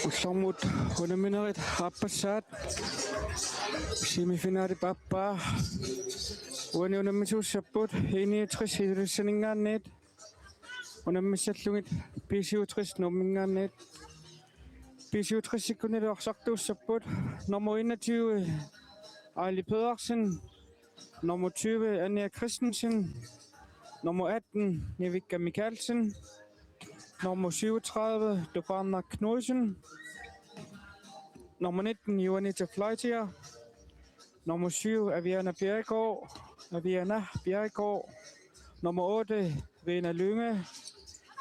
Ullormut unaminarit rappassaat semifinali pappaa uani unamisuussappuut 61 hilulissaningaanniit unamissallugit 65 nummingaanniit 65 sekuniluarsartuussappuut nummer 21 Ejli Pedersen, nummer 20 Anja Christensen, nummer 18 Nevika Michaelsen, nummer 37 Dobarna Knudsen, nummer 19 Juanita Fløjtier, nummer 7 Aviana Bjerregaard, nummer 8 Vena Lynge,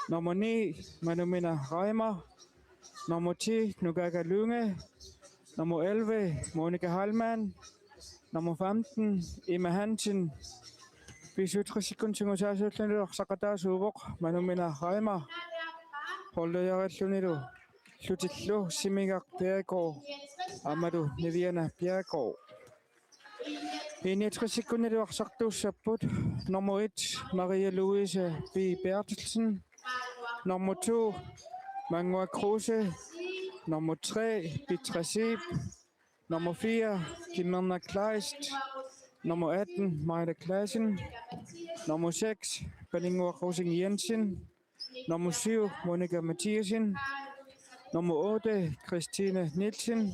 nummer 9 Manumina Reimer, nummer 10 Nugaga Lynge, nummer 11 Monika Hallmann, nummer 15 Emma Hansen, 65 sekunder Sakataasuuvok Manumina Reimer, Holdejarellunilu Slutillu Simigak Bjerregaard, Amadou Neviana Bjerregaard. 61 sekunder nummer 1 Maria Louise B. Bertelsen, nummer 2 Mangua Kruse, nummer 3 Bitra Seb, nummer 4 Kimerna Kleist, nummer 18 Maida Klassen, nummer 6 Bellingua Rosing Jensen, nummer 7 Monika Mathiasen, nummer 8 Christine Nielsen,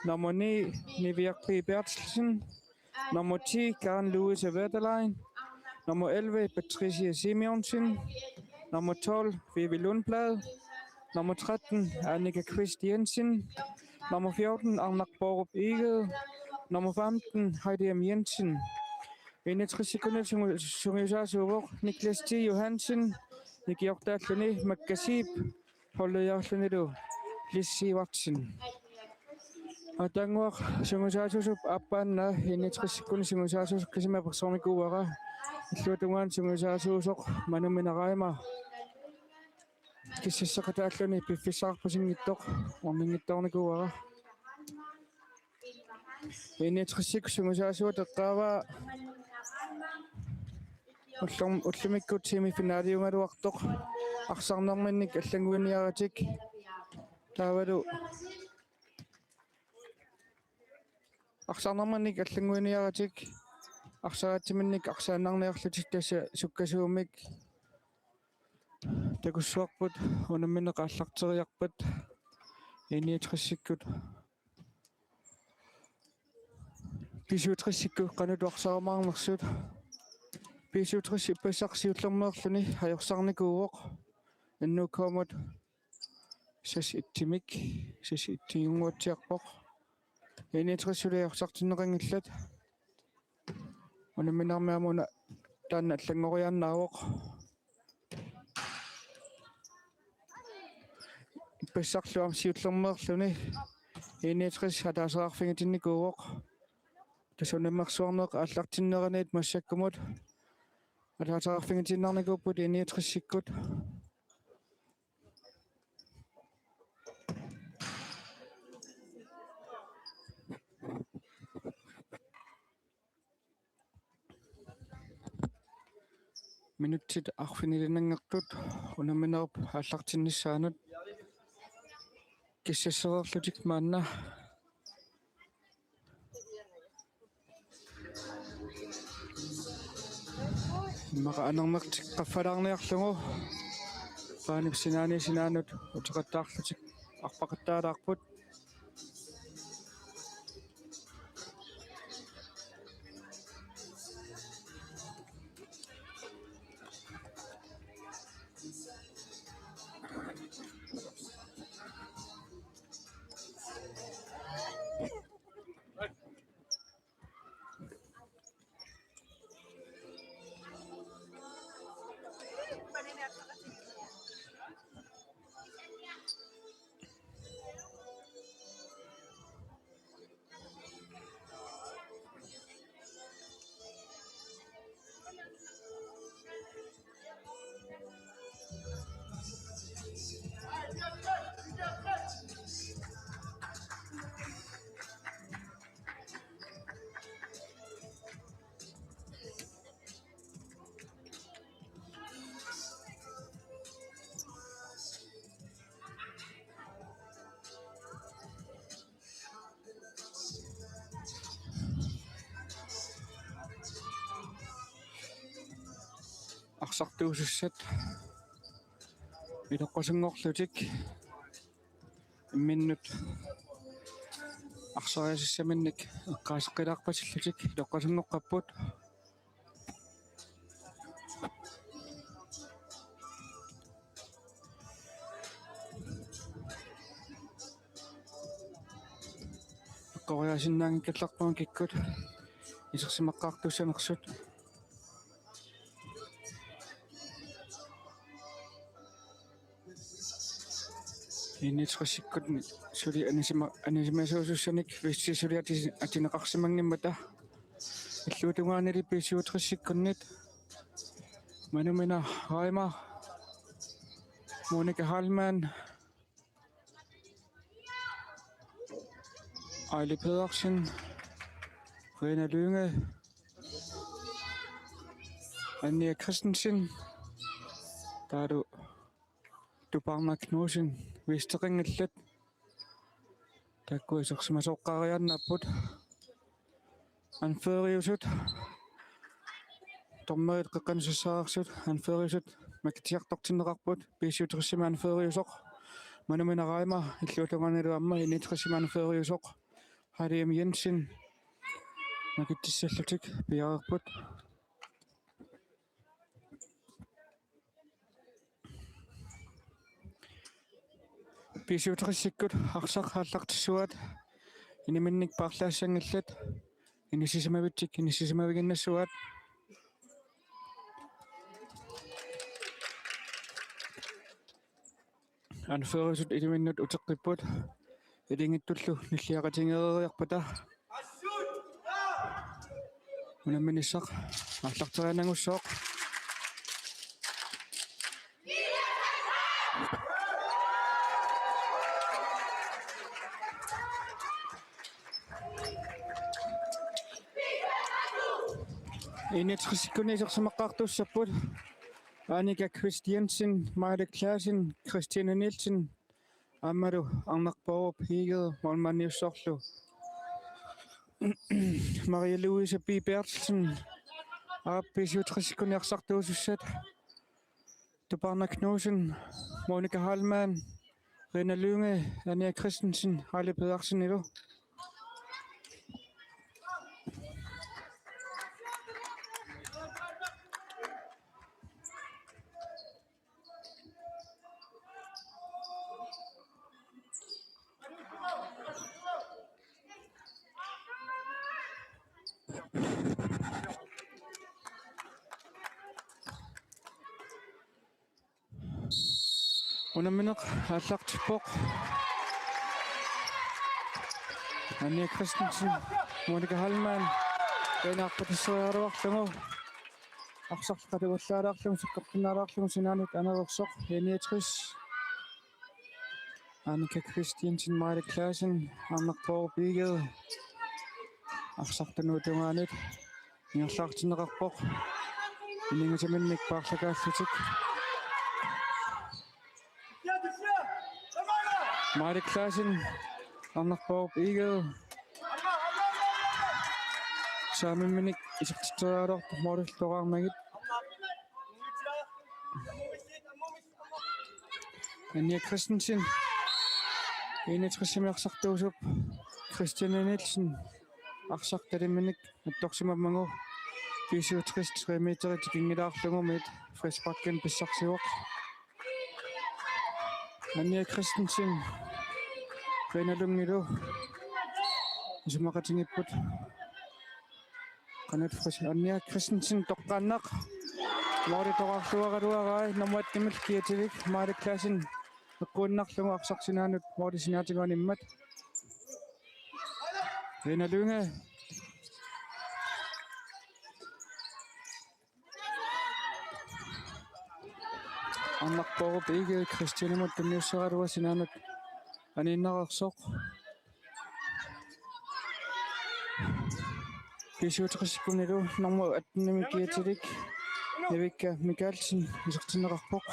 nummer 9 Nivia B. Bertelsen, nummer 10 Karen Louise Wetterlein, nummer 11 Patricia Simonsen, nummer 12 Vivi Lundblad, nummer 13 Annika Christ Jensen, nummer 14 Arnak Borup Egede, nummer 15 Heidi M. Jensen. 61 sekunder Sungisaasuvok Niklas T. Johansen, Nikiortaatluni Makkasib, Holdejarlunilu Lissi Watsen. Atangwaq sungusaasusup appaanna 61 sekunder sungusaasusuq kisimapaqsormikuuara illuutungaan sungusaasuusoq manuminaraima kississaqataalluni piffissaqarpusingittoq ormingittornikuuara 61 sungusaasuut eqqaavaa ullumikkuut semifinaliungaluartoq arsarnerminnik аллангуиниаратик таавалу арсарнерманник аллангуиниаратик арсаратсиминник арсааннарниарлутик тасса суккасуумик такуссуарпут унамминеқааллартериарпат 61-сиккут 65-сикку қанутуарсарамаарнерсут 65 иппассарсиуллермеерлүни хаёрсарникууоқ иннуккаамут сас иттимик сас иттигунгуатсиарпоқ 61-сулиарсартиннеқангиллат унамминармиамуна таанна аллангориарнаавоқ иппассарлуам сиуллермеерлүни 61 хатаасеқарфингитинникууоқ тасунаммерсуарнеқ ааллартиннераниит массаккумут атаатеқарфингитиннарникууппут 61-сиккут минуттит арфинилинангертут унаминеруп ааллартиннissaанут киссассерерлутик маанна мака анернертик qaffalаарниарлугу паанип синаанут утеқаттаарлутик арпақаттаалаарпут aqsartuusussat iloqqasungorlutik imminnut арсариасассаминник иккаасеққилаарпасиллутик иloqqasungоққаппут qoриасиннаангиккалларпуун киккут исерсимаққаартуссанерсут иннитсқассиккут сули анисимасуусуссаник виссисулиати атинеқарсимангиммата иллуутугаанили писсиутриссиккуннит манумина райма Monika Hallmann Ejle Pedersen Rena Lynge Anja Christensen der er du Barna Knudsen Vesteringellet der går så som så qarriarna put anføriusut tommeet qaqqanussaarsuut anføriusut maktiartortinneqarput piisiutrissiman anføriusoq manuminaraima illuutunganiluamma initrissiman anføriusoq Hariam Jensen makittissallutik piarerput piisiutrissikkut arsaqhaallartissuat iniminnik paarlaassangillat inisisimavittik inisisimavigannassuat anførisut iliminnut uteqqipput ilingittullu nilliaqatingeeriarpata unamminissaq арлартерианангуссооq initrissikkunnisersimaqaartuussapпут Annika Christiansen, Maja Klassen, Christiane Nielsen, Amaru Arnakborg, Pigget, Molmaniussorlu, Maria Louise B. Bertelsen, Abisiutrissikunniarsartuusussat, Tubarna Knudsen, Monika Hallmann, Rena Lynge, Anja Christensen, Ejle Pedersen ilu. Unammineq aallartippoq Anja Christensen, Monika Hallmann, Renaarpatisseriaruarlungu arsarqatugullaalaarlugu sikkortinnaalaarlugu sinaanut anerersoq Eniatris Annika Christiansen, Maja Klassen, Arnakborg, Pigget arsartanuutungaanit ngerlaartinneqarpoq iningasaminnik paarlakaallutik Maja Klassen, Arnakborg, Pigget saamimminik isertitoriaalortu moodulluqaarmagit Anja Christensen initrisimiarsartuusup Christiane Nielsen arsartalimminik attorsimammangu piisiutrist 3 meterit kingilaarlungu mit Frisbakken pissarsiuaq Anja Christensen Rena Lungilu isumaqatingipput qanat fris Anja Christensen toqqaannaq Lori toqarluaqaluarai namuattimil kiativik Maja Klassen eqquunnarlugu arsarsinaanuut moodisinaatigaanimmat Rena Lynge Arnakborg, Pigget Christiane muttunniusseraluga sinaanut aniinnerersoq piisiutrissikkunilu normu atnimi kiatilik Evikka Michaelsen isertinneqarpoq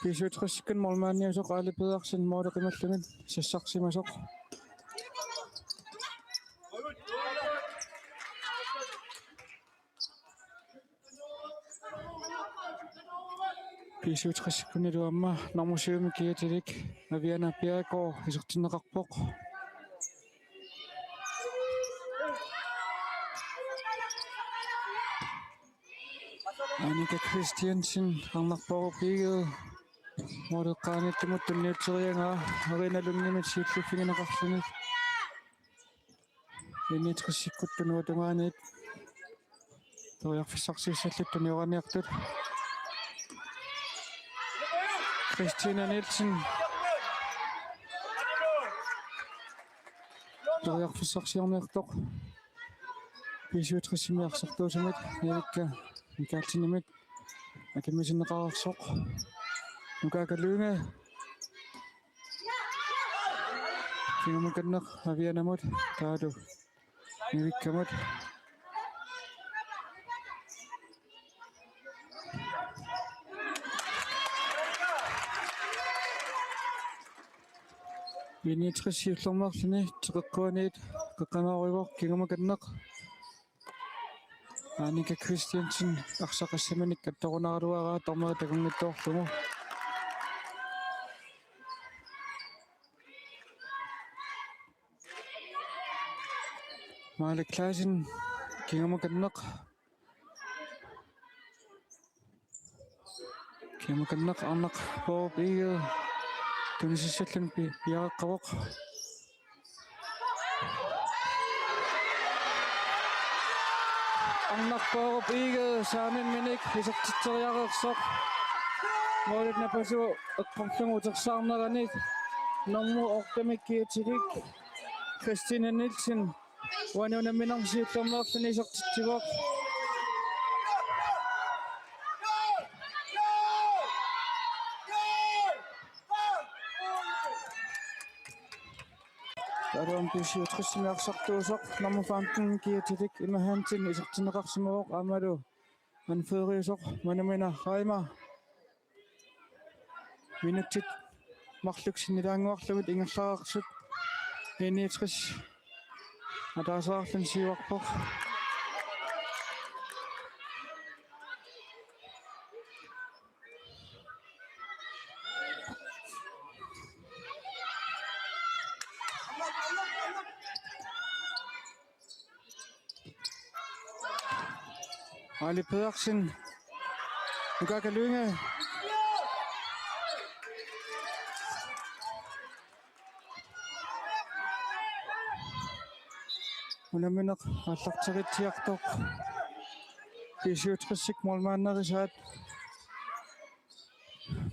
piisiutrissikkun Molmaniusoq Ejle Pedersen mooleqimallungit sassarsimasoq писуутриссиккунилу амма нормусиуми киатилик авиана пиако исертиннеқарпоқ Annika Christiansen арнарпору пиге мореққааниттумут тунниутсериангаа ариналунгимит сииллуффигинеқарлуни иннитрissиккуттунуа тунгаанит тоярфиссарсиссаллуттуниораниартут Christina Nielsen тоярфиссарсиарниартоқ писуутриссимиарсартуусумит ниликка микаалтинимит акимисиннеқарерсоқ нукаакалуунга кимуканнеқ авианамут таалу ниликкамут иннитрissиуллэрмарлуни теққуанит қаққанааруйгор кигумаканнеқ Annika Christiansen арсақассаманик катторунааруараа тормаа такунгиттоорлугу Мали Класен кигумаканнеқ арнақ поо иге тунисиссаллун пиареққавоқ арнарпоо иге саанин миник исертитсериареерсоқ моолит напасу аккортлугутерсаарнераник норму ортамиккиатилик Christina Nielsen ванунаминарсиуллэрмеерлуни исертитсивоқ Adam pisiutrissimearsartuusoq number 15 kiatilik imahantin isertineqarsimuoq amalu manfeeriusoq manamina raima minutit marluksinilaanguarlugit ingerlaaqarsut inniitris ataasaarlun siuarpoq Ali Pedersen nukaakalunga unamineq аллартигитсиартоq писиутрissik молмааннерисаат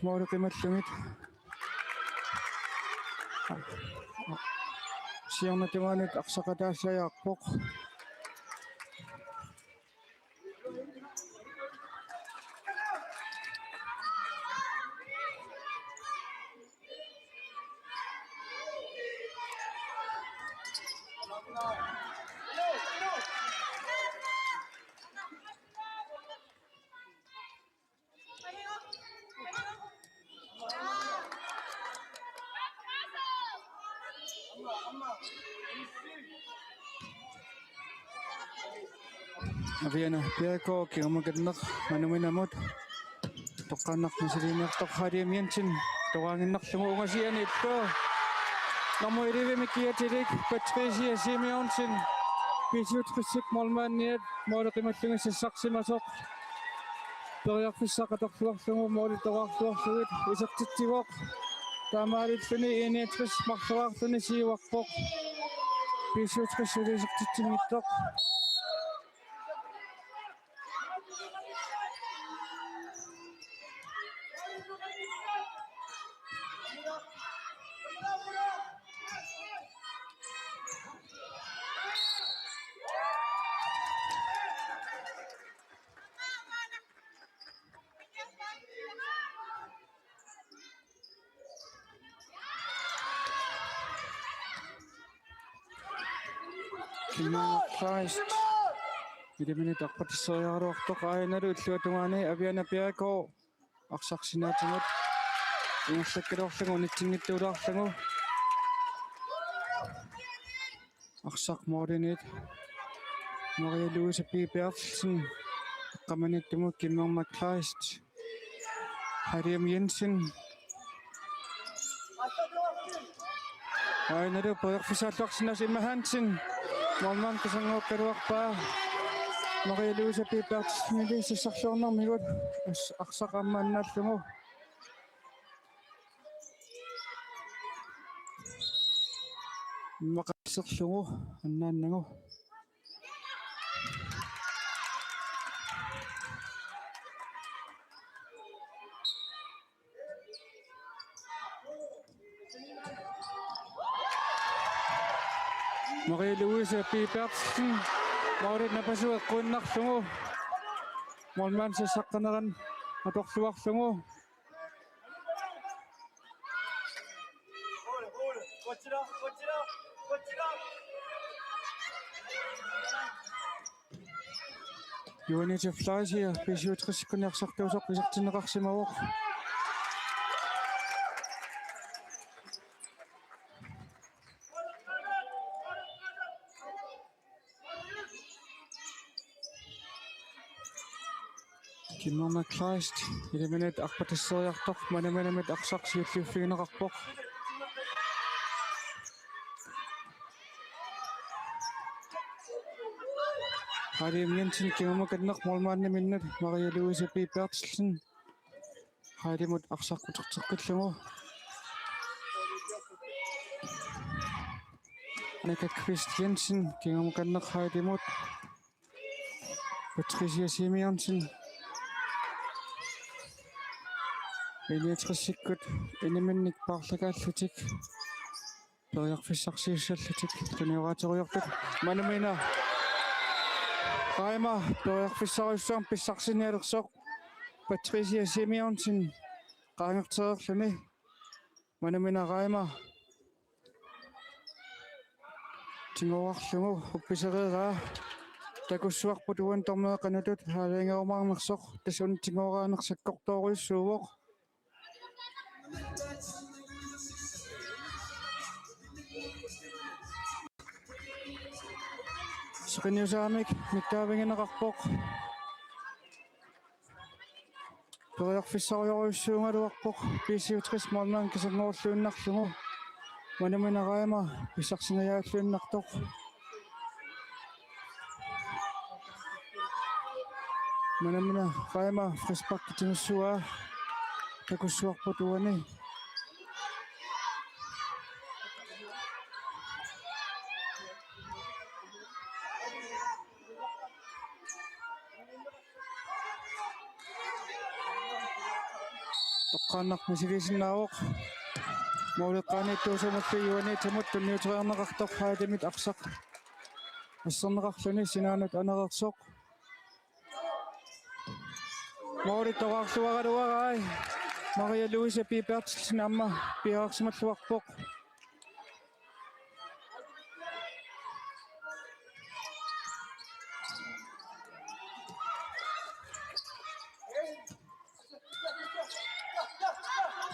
моолеқималлугит сиарнатугаанут арсақатаассаяарпоқ Aviana Piako kiumakanneq manuminamut toqqaannarnisiliiniartoq haliamiantin toraanginnerlugu ungasianiittu namuilivimikkiatilik Patricia Simeonsen pisiutrissik molmaanniat mooleqimallugissassarsimasoq periarfissaqatorluarlugu moolitoraarluarlugit isertitsivoq taamaalilluni iniatris marluaarluni siiuarpoq pisiutrissulisertitsinngittoq Christ Idemini taqpatisseриаруартоq aainalu ulluatungaani Aviana Piako arsarsinaatingut ingerlakkaluarlugu nitsinngittuulaarlugu arsaq moolinit Maria Louise P. Bertelsen qamanittumuuk kimmermak Christ Hariem Jensen. Nado pagkakasalaksinas Hansen. Målmann kasangokeruakpa. Makilusa pipats hindi sa saksyon ng migot. Aksakaman na tungo. Makasaksyon ko. Anan na ngo. Makilusa pipats. Maurit na pasuak kunak tungo. Målmann sa sakanaran. Matoksuak tungo. Юунич флайсия пишүүтгэсиккуни арсартуусоқ писартинеқарсимавоқ Kimma Kleist илиминет арпатиссериартоқ манаманамит арсарсиуллуффигинеқарпоқ Hariem Jensen Kimma kanneq Målmanniminnet Maria Louise Bertelsen Hariemut arsarquterteqqillungu Annika Christiansen Kimma kanneq Hariemut Patricia Simonsen Eliatrissikkut iniminnik parlagallutik Periarfissarsiussallutik tunioraateriortut manamina Raima periarfissariussaam pissarsinealersoq Patricia Simonsen qaangerteerluni manamina Raima tingoarlungu uppisereeraa takussuarput uan tormeeqanutut haalingerumarnersoq tasun tingooraanersakkortooruissuuvoq Sqiniusaamik mittaavingineqarpoq periarfissarioriussuungaluarpoq PC-utris Målmann kisangorluunnarlungu manamina Raima pissarsingajaallunnartoq manamina Raima frispakkitinussuaa takussuarput uani Toqqaanaq misigisinnaavoq mauliqqaaniittuusumallu yuani tamut tunniuteriarneqartoq haatimit arsaq asserneqarluni sinaanut anerersoq maulittaqarluagaluagaai Maria Louise Bertelsen amma piararsimalluarpoq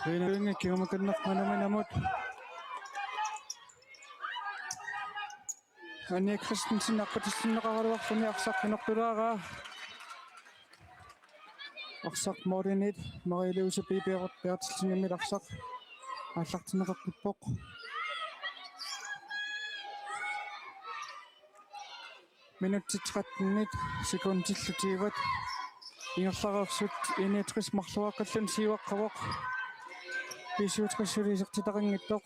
Rene Kimma kanneq manamanamut Anja Christensen arpatissinneqaraluarluni arsaqqinertulaaraa arsaq Morinit Maria Louise Bertelsen imit arsaq ааллартинеқарпиппоқ минуттитсеқаттиннит секундиллутигат ингерлареерсут иниатрис марлуаққаллун сиуаққавоқ писуутриссулисертитақингиттоқ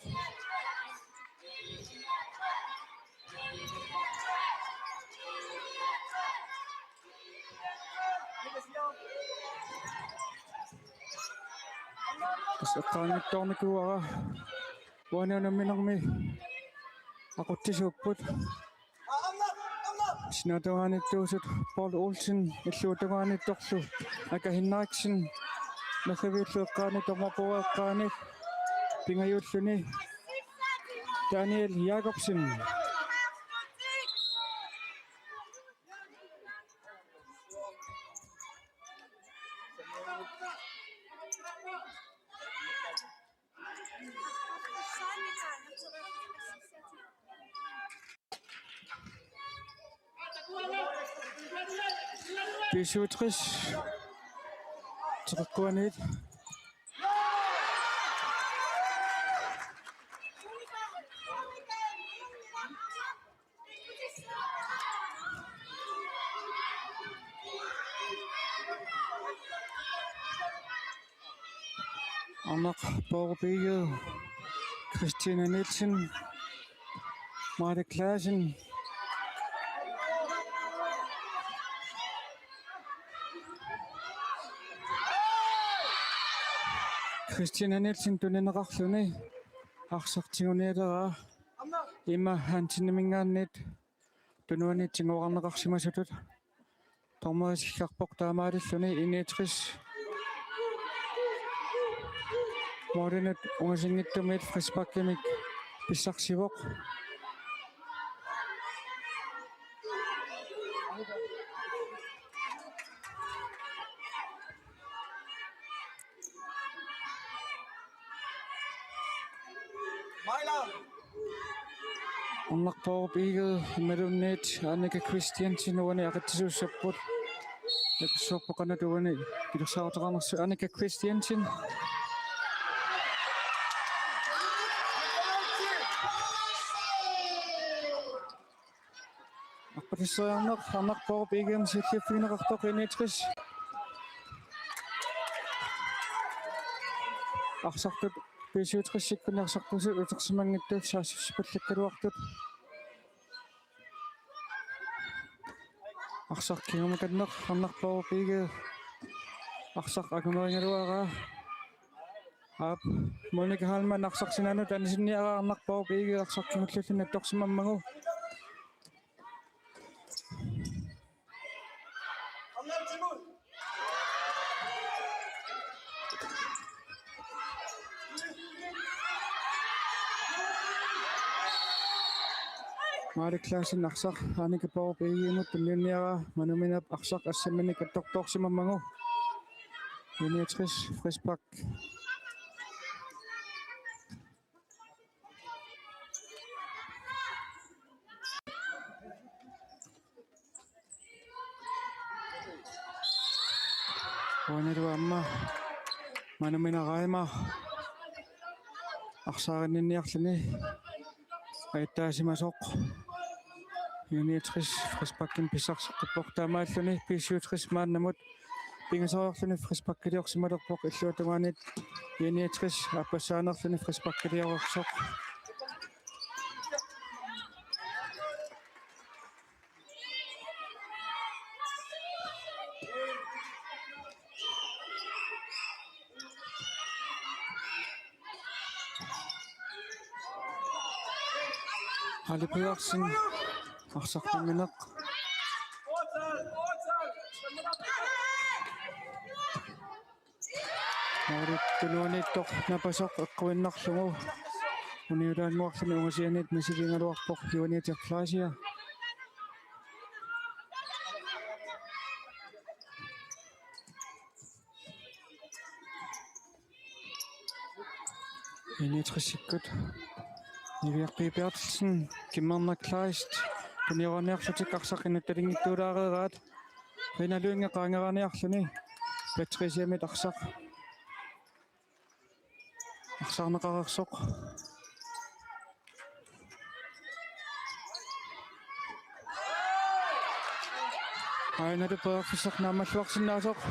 Эққаангиттоорникуара уанаанамминерми ақуттисууппут Snattogaanittuusut Paul Olsen иллуутагаанитторлу Aka Henriksen нахавиуллуэққаанитормапуаэққааник пингаюуллуни Daniel Jacobsen Писуутris теққуанит Anak Borbiget, Christina Nielsen, Marte Clausen, Christina Nielsen tunenaqarluni арсартигунеэлера има хантиннамингааннит тунуанитсигуарнеқарсимасутут тормоисилларпоқ таамаалиллуни иниитрис моринат унгасингиттумит фриспаккимик писсарсивоқ Borbiget Melunnet Annika Christiansen uani aqattisuussapпут накуссуарпоқанатуани килерсаартеқарнерсу Annika Christiansen аппатиссариарнеқ Annak Borbigen силлиффигинеқартоқ инитрис арсартут писиутриссиккунеарсартусу утерсимангиттуут саассиппаллаккалуартут арсаркигумаканнеқ Annak Borbiget арсар акумерингалуара ап Monika Halman арсарсинанут анисинниара Annak Borbiget арсаркигуллуллуна торсимаммагу Marte Clausen arsaq Annika Borbigemut tunniara manuminap arsaq assammanik attortorsimammagu Uniatris Frisbak Oneru amma manuminaraima arsaarinniarluni айтаасимасоқ юниатрис фриспаккин писсарсеққиппоқ таамааллуни писсиутрис мааннамут пингасариарлуни фриспаккилиорсималерпоқ иллуатугаанит юниатрис аппассаанерлуни фриспаккилиорерсоқ Halle Pedersen арсартаминеқ Марит напасоқ эққуиннарлугу униулаанмуарлуни унгасианит мисилингалуарпоқ юаниатер фласия инитрисиккут Niviarpi Bertelsen, Kimmerner Kleist, Tunioranerlutik arsaqinuttalingittuulaareeraat, Rinaluingeqaangeraaniarluni, Patriciamit arsaq, arsarneqarersoq, Ainalupeerfisaq naamalluarsinnaasoq,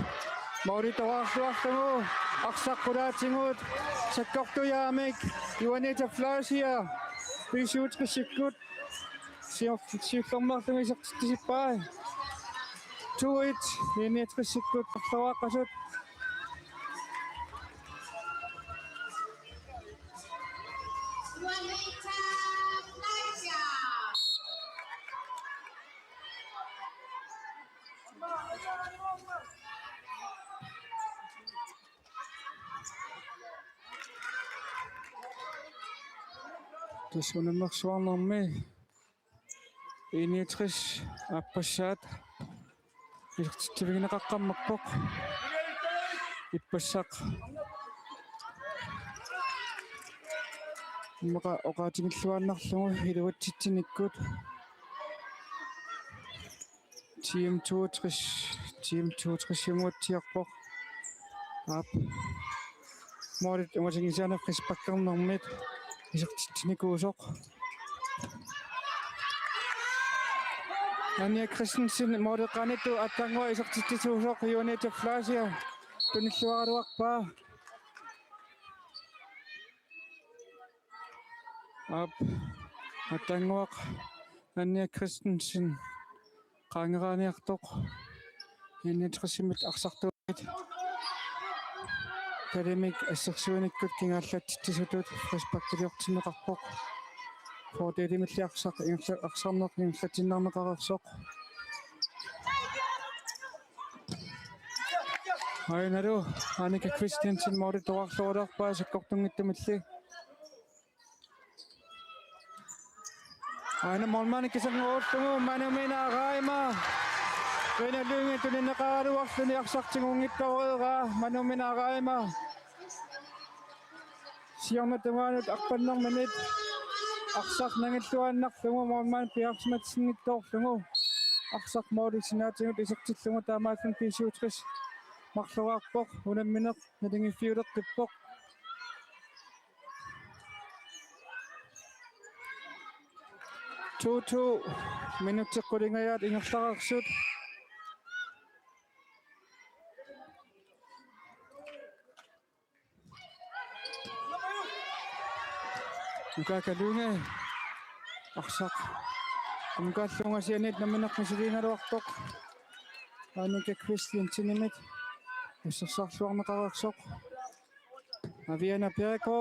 Mauritoraarluarlugu, arsaqqulatsinguut, sakkortuyaamik, Juanita Flasia, писиутриссиккут сиорлэрмарлугисертисиппаа 2-1 юниатрissиккут арлавааққасут Тусунамерсуарнэрми иниатрис аппассаат илертивигинеқаққаммарпоқ иппассақ имақа оқаатингиллуааннарлугу илуатситсиниккут Team 62 юмуатсиарпоқ ап морит унгасингисаана фриспаккернэрмит исертитсиникуусоқ Anja Christensen мореқаниту аттангуа исертитсуусоқ Юанита Фласия туниллуаруарпаа Up atangwaq Anja Christensen qaangeraaniartoq innitrisimit aqsartuit academic assersuunikkut kingaallattisutut respectiliortimeqarpoq fordelimilliarsaq aqsarneq ingerlatinnaarneqarersoq Ainaru Annika Christensen moritoarluorlarpaa sakkortungittumilli Aina molmani kisangoortungu manumina raima Renalungi tuninaqaaluarluni aqsartingungittareera manumina raima Siornatungaanut arpannermanit aqsarnangilluannarlungu molmani piarsmatsinngittoorlungu aqsarmoolisinaatingut isertillungu taamaaffun pisuutris marluarpoq unammineq nalingiffiuleqqippoq 2 minutteqqulingayaat ingerlaqarsut Ukakalunge aqsaq umkaallungasianit nammineqmisiliingaluartoq Annika Christensenimit ussersarluarneqarersoq Aviana Pirko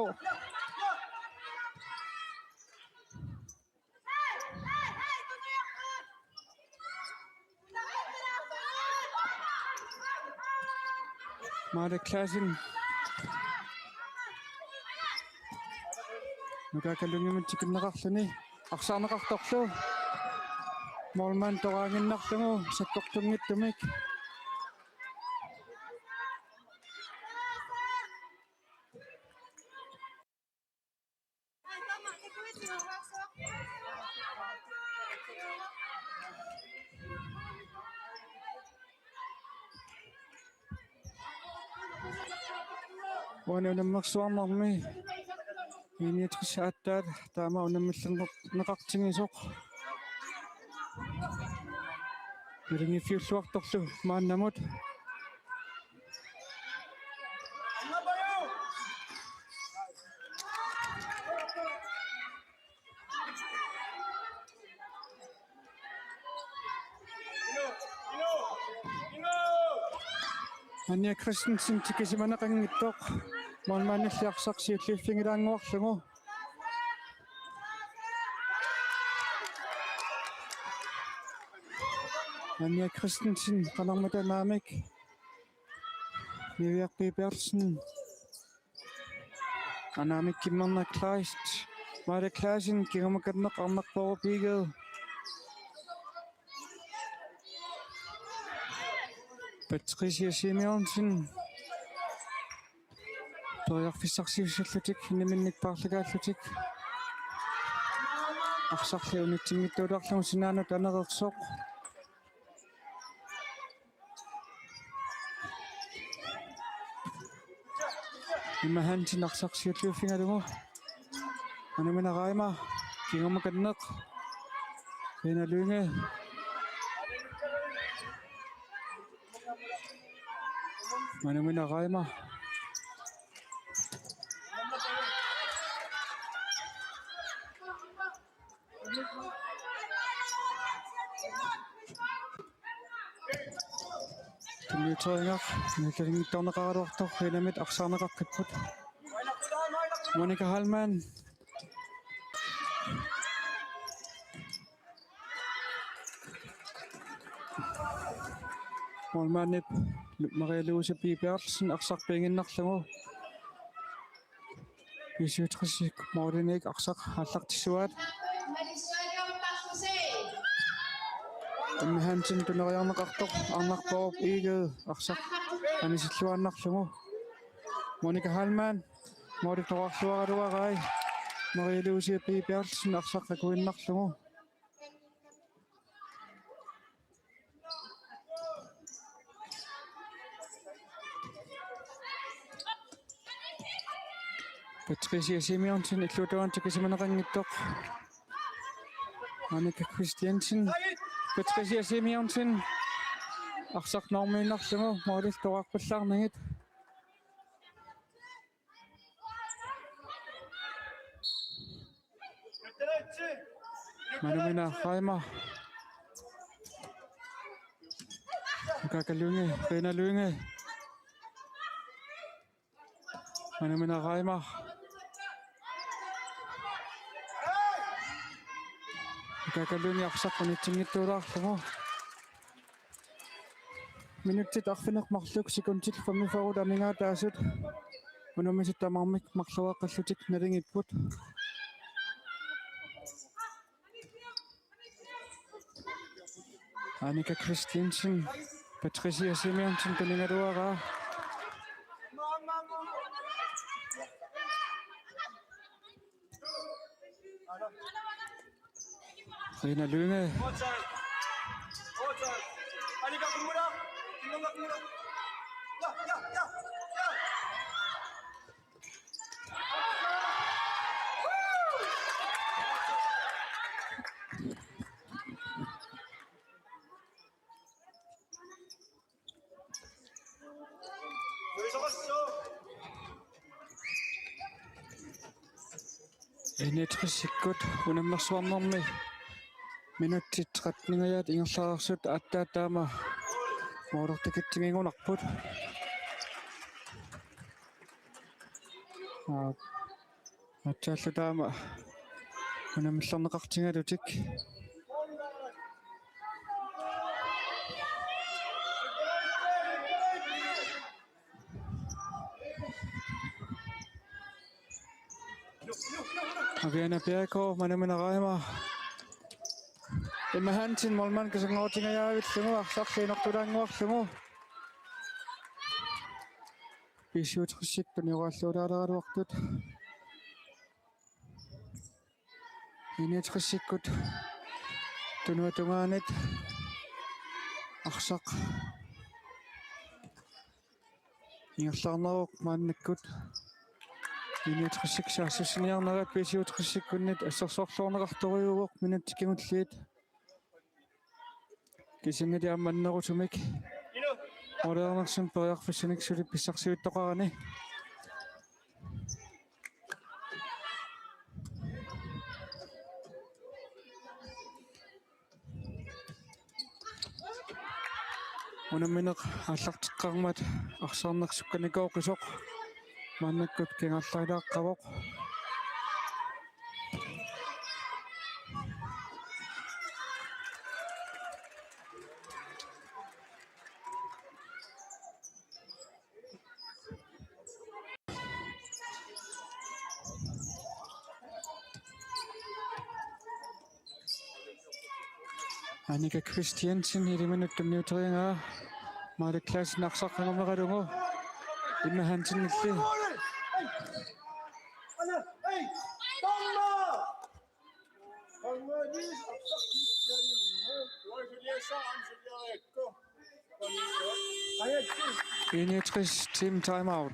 Marte Klassen Nukakalungimat tikinneqarluni aqsaarneqartorlu molman toraanginnarlungu sakkortungittumik Wanunammersuarnarmi Initrisaataat taama unamillerneqartingisoq Nalingiffiulluartorlu maannamut Anja Christensen tikisimanaqanngittoq molmaannalliarsarsiulliiffingilaanguarlungu Anja Christensen qanermatanaamik Viviarpi Bertsen anaamik kimmerna Kleist Marte Klassen kingumakanneq arnarporupiigeu Patricia Simonsen Toriarfissarsiussallutik iniminnikpaarlagaallutik aqsarliunitsinngittuularlugu sinaanut anerersoq Emma Hansen aqsarsiulluuffingalugu anumina raima kingumakanneq Renalunge manumina raima Tumiuteringer nalingittorneqaraluartor Renamit aqsaarneqarqipput Monika Hallmann molmaannip Maria Louise Bertsen aqsarpiinginnarlugu Pisuutrisik Mordinik aqsaq аллартиссуаат Emma Hansen tuneriarneqartoq arnarporup iigeu aqsaq anisilluannarlugu Monika Hallmann moritoruarluaraluarai Maria Louise Bertsen aqsaqakuinnarlugu Patricia Simonsen illuutaruan tikisimaneqanngittoq Annika Christensen Patricia Simonsen aqsarnormiinarlugu moorilltoqarpallarnagit Manumina Kaima. Kakalungi, Rena Lungi. Manumina Kaima. Kakalungi aksak kunitsingiturak mo. Minutit akfinak makluk sikuntit pamifaru daminga tasut. Manumisit tamamik maklawa kasutik naringitput. Annika Christiansen, Patricia Simonsen Kalingaruara. Rena Lunge. Ini tersikut unammassuarnermi minutit 13 ingerlaarsut attaataama moorortikitsingingunarput atsaallutaama unamillerneqartingalutik Aviana Piako Manaminaraima Imahansin Molman kasangootingayaavillungu arsarliinortulanguarlungu Pisiutrissikkuni ualluulaalaruartut Iniatrissikkut tunuatungaanit arsaq ingerlaarneruq maannakkut Iniatrissik saassussiniarnerat pisiutrissikkуннит ассерсорлуорнеқарториугоқ минутикигуллиит кисингилиамманнерусумик орернерсун периарфиссаник сули писсарсиуттоқарани унамминеқ аллартеққармат арсаарнерсукканикооқисоқ Manakut kingallaaqavok Annika Christiansen i minuttum niuterianga maale klasse narsaqangerneralungu Imahansin illi Initris team timeout.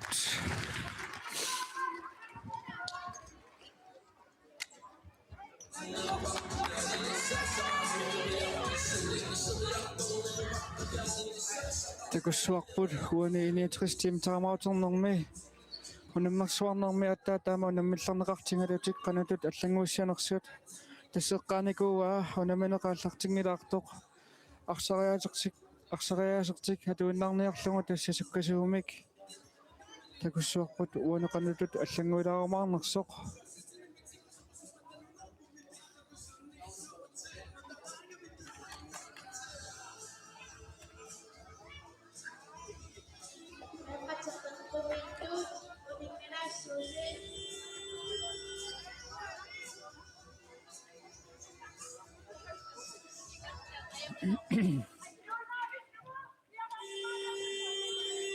Takussuarput huani Initris team timeoutornermi unammarsuarnermi attaataama unammillerneqartingalutik qanutut allanguussianersiut tasseqqaanikuua unamineqaallartingilaartoq арсариаасертик хатуиннарниарлугу тассасуккасуумик такуссуарпут уанеқанутут аллангуилаарумаарнерсоқ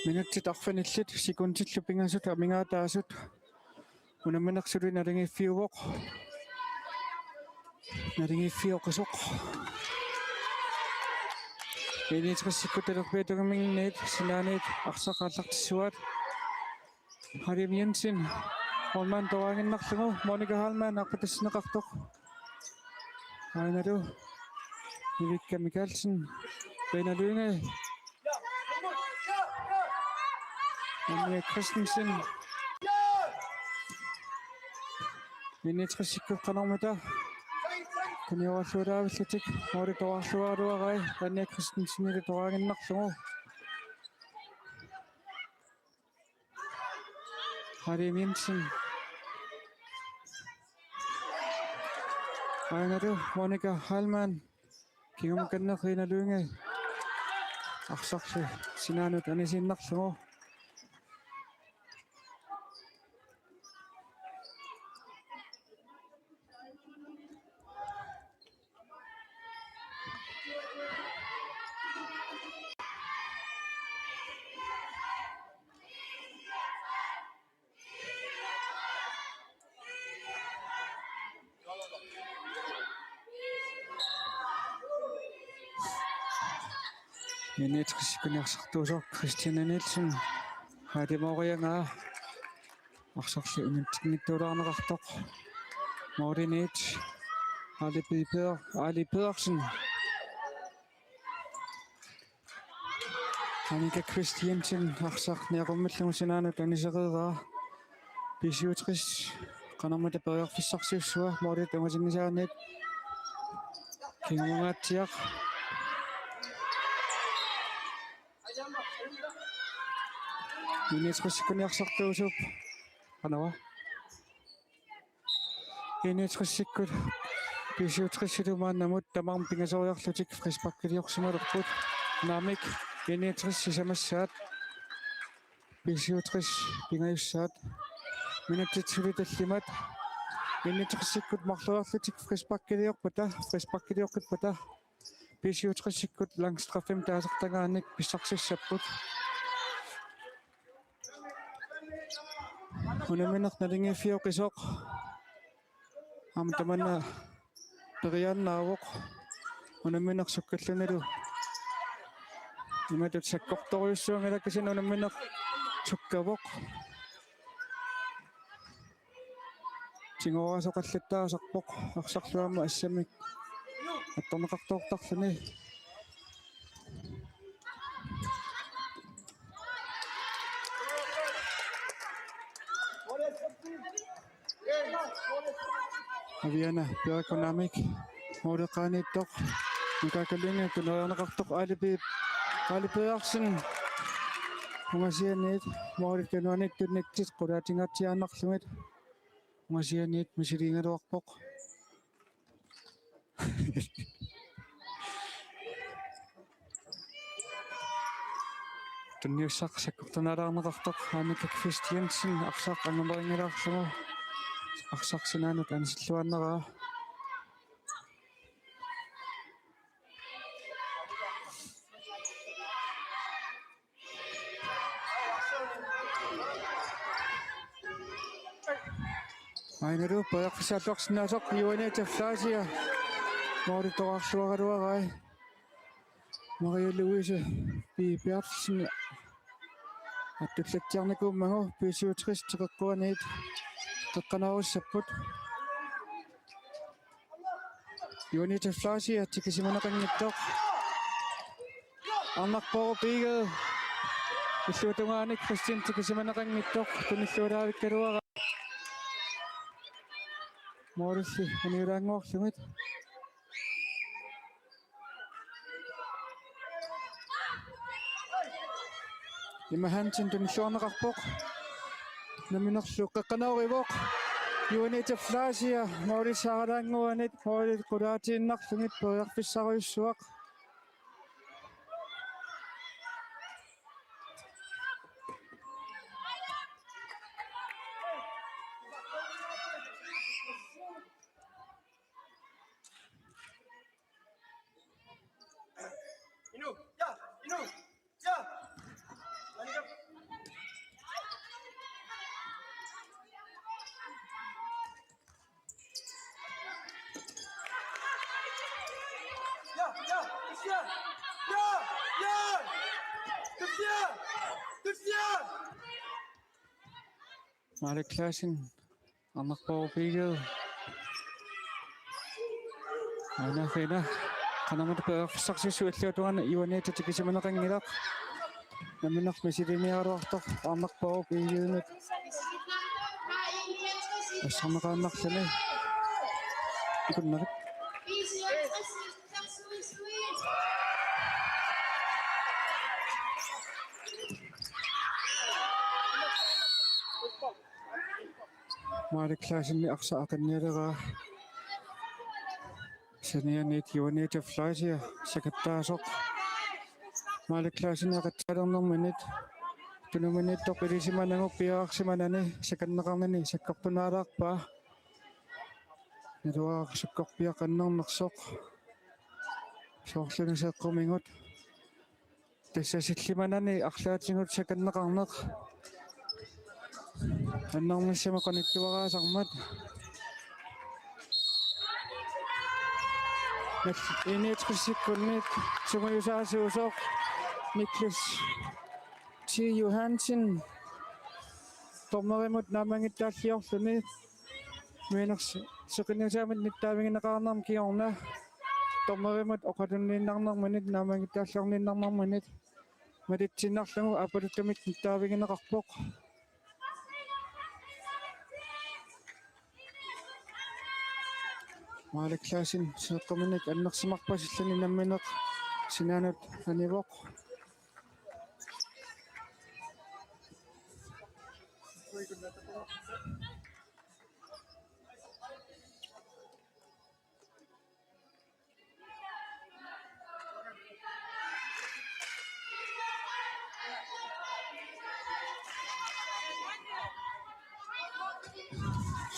Minutit arfanillit sekuntillu pingasut amingaataasut unamminersuli nalingiffiuvoq nalingiffiоqisuq Initrissikkutalerpiatugamingniit sinaaniit arsaqaallartissuat Harim Jensen Holman toanginnarlugu Monika Halman aqpatasneqartoq Ainalu Nivikka Mikkelsen Rena Lunge Annika Christensen Initrissikkuqqanermata Kuniorasuuraavilllutik Mauritoarluaruarai Annia Christensenille toraanginnarlugu Harry Minsen Ainaru Monica Hallman kingumkannerinaluunga arsarlu sinaanut anisinnarlugu Minitrisikuниарсартуусоо Christian Nielsen Hadimorianga арсарли унутикниттуулаарнеқартоқ Mordinit Ali Pedersen Annika Christiansen арсарниақуммаллугу синаанут анисеқигаа писиутрис канамата периарфиссарсиуссуа Mordit ангасиннисаарнит кингумаатсиақ Minitrisikuниарсартуусуп анава Minitrissikут писиутрissилумааннамут тамарм пингасориарлутик фриспаккилиорсумалерпут намик Minitrissamассаат писиутрис пингаюссаат минутитсулиталлимат Minitrissikут марлуарлутик фриспаккилиорпата писиутрissиккут лангстраффим таасертагааник писсарсиссаппут Unaminak nalingifioqisooq amtamanna periannaavoq unaminak sukkallunalu imatut sakkortoriussuangalakkasin unaminak sukkavoq tingorasoqallattaasarpoq arsarluama assamik attorneqartoortarluni Aviana Perakonamik Modeqaaniittoq Nukakallinga kunoorneqartoq Ali Pedersen Ungasianiit Modet kanuanit tunniktit qulaatingaatiaannarlumit Ungasianiit misiliingaluarpoq tunniussaq sakkortanalaarneqartoq Annika Christiansen arsaq angameringilaarlugu arsarsinanut ansilluanneraa Ainaru paqsaalluarsinaasoq Juanita Mauritoarluagaluarai Maria Louise Bertelsen attullattiarnikuummagu pisiutris tiqeqquaniit teqqanaarussapпут Juanita Flasia tikisimaneqanngittoq arnarporu piigee illuutungaanik Christian tikisimaneqanngittoq tunilluulaavikkaluara Morisi uniulaanguarlumit Imahansin tunilluarneqarpoq naminerlu qaqqanaurivoq Juanita Flasia Maurisaaralaanguanit Maurit qulaatiinnarlungit periarfissaruyussuaq Malik Klassen arnarporu piigee Ana fena qanamata periarfissarsiussu alluutungana Juanita tikisimaneqanngilaq naminerl misiliniaruartoq arnarporu piigeemut ассарнеqaannarluni ikunnarit Maaliklaasin aksa akannialaga sanianit yuanit flasia sakattaasoq maaliklaasin aqatsaalernerminit tunuminit toqilisimanangup piaarsimanani sakannaqarnani sakkortunaalaarpaa naluaqsukkорпиақаннернерсоқ соорлунусеэққумингут тассасиллиманани арлаатингут саканнеқарнеқ аннэрмиссама қаниттуараасармат инетрисиккунник сумаюсаасуусоқ Niklas T. Johansen томмеримут наамангиттааллиорлуни миинерс сеқинниусаамат ниттаавингинеқарнарм киорна томмеримут оқалуннииннарнарманит наамангиттааллиорнииннарнарманит малитсиннарлугу апалуттумик ниттаавингинеқарпоқ мааликлаасин сеэққуминик аннерсимарпасиллани намминеқ синаанут анивоқ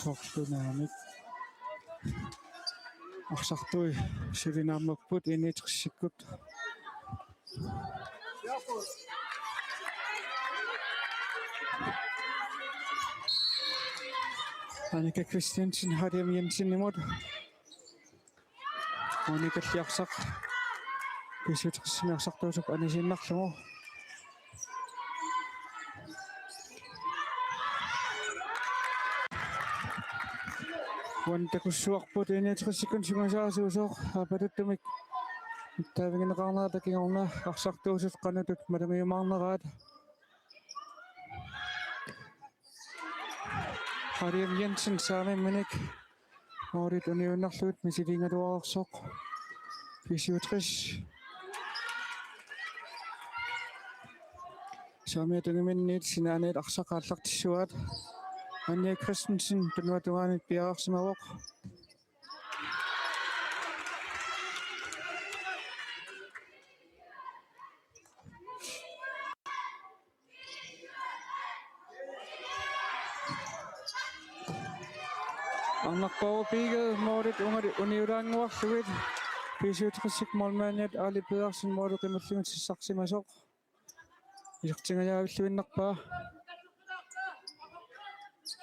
соортунаамик арсартуи сулинааммакпут инитриссиккут Annika Christiansen Hariam Jensen imod Monika Fjarsaq Pisutrisinarsartuusup anisinnarlugu Wantakussuarput initrissikun sungasaasuusoq apaluttumik ittaavingineqarnaatakiorna arsartuusut qanutut malamiumaarneraat Hariam Jensen saamimminik Moorit uniunnarluut misilingaluarersoq Pisiutris saamiatungiminnit sinaaniit arsaqaallartissuat Anja Christensen tunuatugaanit piaarsimawoq Annerpaupiige Moorit uniulaanguarlugit Pisiutrissik molmaaniat Ali Pedersen Moorit qimullugut sissarsimasoq Isertingajaavilluinnerpaa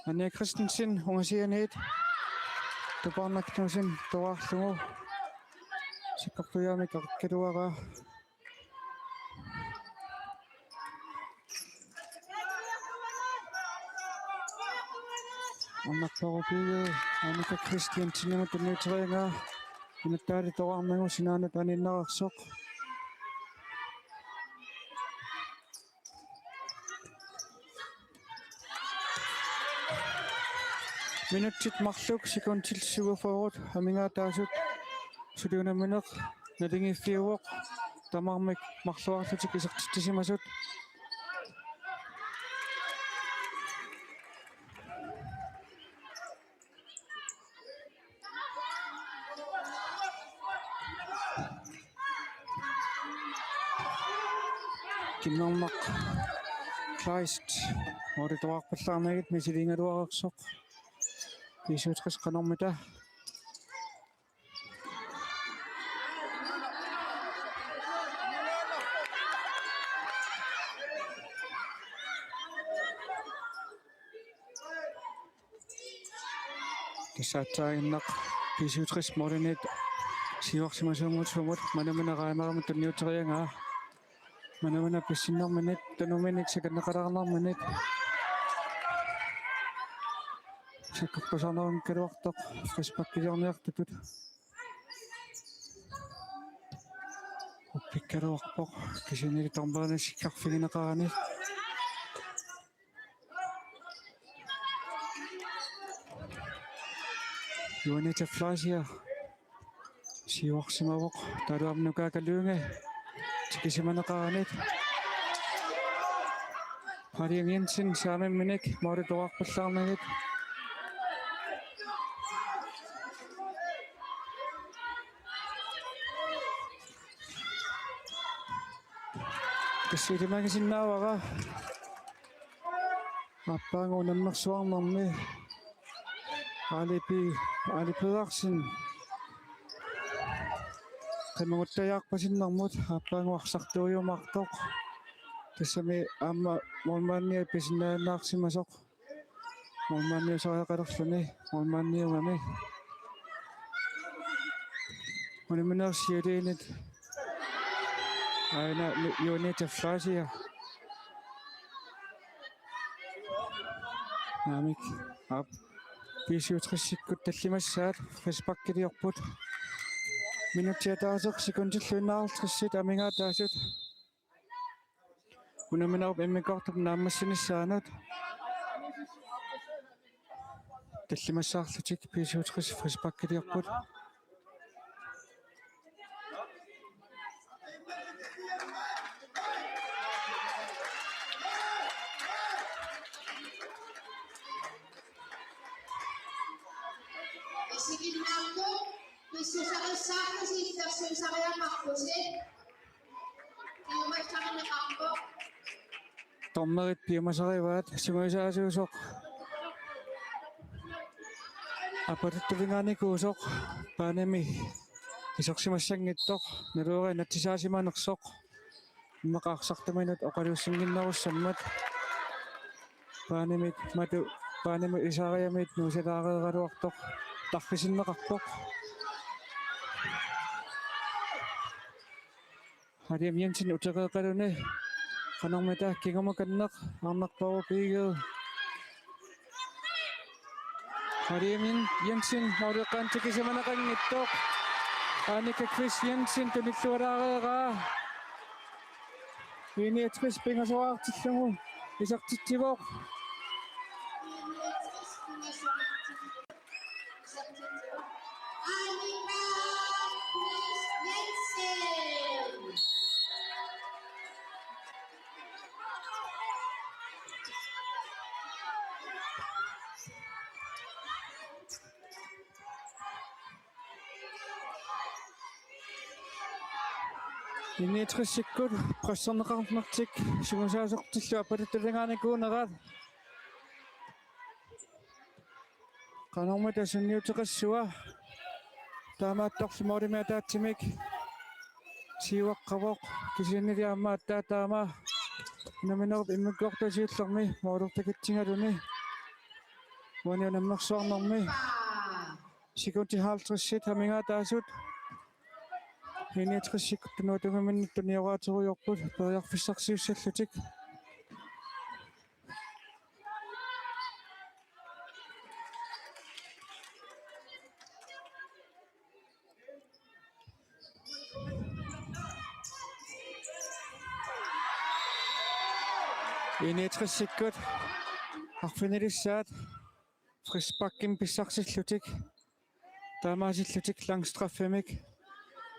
Anja Christensen ungasianiit tuparnaknuusin tuaarlugu sikkortujaamik aqikkaluaraa Annerpaupiige Annika Christiansen tunuuterianga inattaali toqarmangu sinaanut aninnerersoq Minutsit marluk sekuntil 47 amingaataasut suliunamineq nalingiffiuoq tamarmik marluarlutik isertissimasut Kinnormaq Christ orituarpallaarnagit misilingaluarersoq Pisiutris qanormita Tisaattaaginnaq Pisiutris morinit siuarsimasuungut sumut manamenaqaaneramat tunniuteriangaa manamana pissinnerminit tunuminik sakannaqalarnerminit Sakkorpasarnerum kaluartoq qispakkiliorniartutut uppikkaluarpoq kisinilitormeranissikkarfigineqarani Juanita Flasia siuarsimawoq taluarnukaakalluunga tikisimaneqaranit Hariam Jensen saamimminik moorituarpallaarnagit Kassiilimagisinnaavaqa appaanguunammersuarnermi alipiuarsin qimmaguttajaarpasinnermut appaanguarsartuujumartoq tassami aamma mormaannia pisinnaannaarsimasoq mormaanniusariaqalerluni mormaanniungami uniminnersiuliinit aina юунитаффаасиа намик ап писиутриссиккут таллимассаат феспаккилиорпут минутиатаасеқ секундиллуиннаарлтриссит амингаатаасут унаминаарп иммикортуп нааммассинissaанут таллимассаарлутик писиутрис феспаккилиорпут томмерит пиумасариваат симуисаасуусоқ апатуттулингааникуусоқ паанами исорсимассангиттоқ налуери натсисаасиманерсоқ иммақарсартаминут оқалуссингиннеруссаммат паанамит мату паанами исаариамит нуусалаареералуартоқ тарфисиннеқарпоқ Hadiam Jensen utaqeeqaluni qanormita kingamukanneq aarnarparu piigeu Hadiam Jensen mauriqqaantikisimanaqanngittoq Annika Chris Jensen tunillualaareeraa Iniatris pingasoaartillugu isartittivoq Iniatrissikkut qassarneqarnertik sugusaasortillu apatuttulingaanikuunerat qanormita sunniuteqassua taamaattorlumaulimia siuaqqavoq kisianniliaammaattaa taama naminerp immikkuartasiullermi maulurtakitsingaluni uaniunammersuarnermi sikunti haaltrissit hamingaataasut Iniatrissikkut tunuutungaminnittun nioraateruyorput periarfissarsiussаллутик Iniatrissikkut arfinalissaat frisbakkim pissarsillutik taamaasилlutik langstraffimik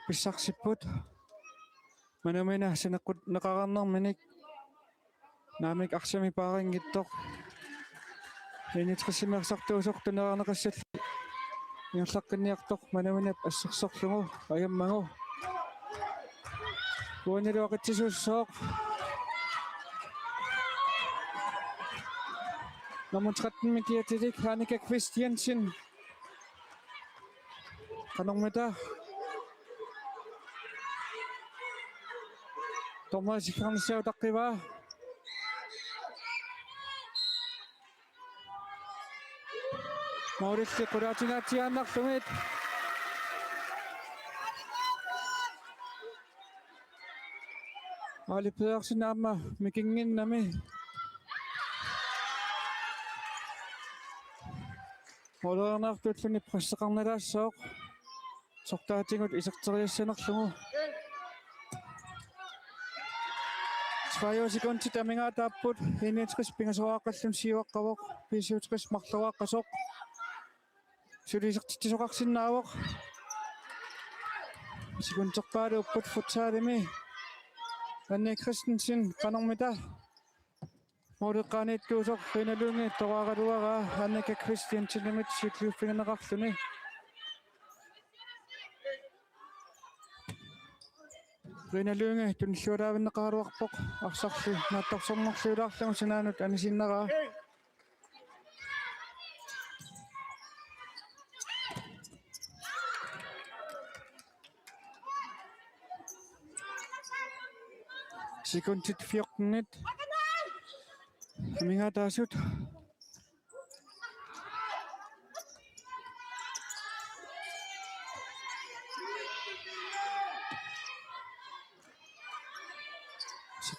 pissarsipput manumina saneqqut neqararnerminik naamik arsami paaringittoq initrissimeersartuusoq tunerarneqassallu iorlaqqinniartoq manuminap assersorlugu ayammagu uaniluaqitsisuussooq nummer 13 mikiatilik Annika Christiansen qanormita Thomas Fransiautaqiva Maurilli qulaatinaatiaannarlumit alipeersinnaamma mikinginnami Olernartulluni prasseqarnalaassooq sortaatigut iserteriassanerlugu Svajosikontit amingaataapput iniatris pingasoaaqallun siuaqqavoq pisiutris marlawaqqasoq suliisertittisoqarsinnaavoq sikunterpaaluupput futsaalimi Anne Christensen qanormita Mauliqqaaniittuusoq pinaluungi toraaqaluaraa Annika Christiansenimit siutliuffinganeqarluni Rinalunga tunsuuraavin naqaaruarpoq arsarlu naattarsornersuulaarlugu sinaanut anisinnara sekuntit 14 minga taasut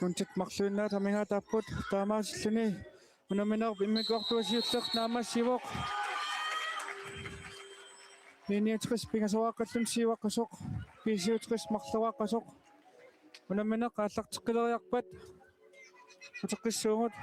sekuntit marluunnaat minga tapput taamaasilluni unaminerp immikuartuasiulleq naamassivoq Liniatris pingasawaaqqallun siivaqqasoq piisiutris marlavaqqasoq unamineq aallarteqqileriarpat uteqqissuungut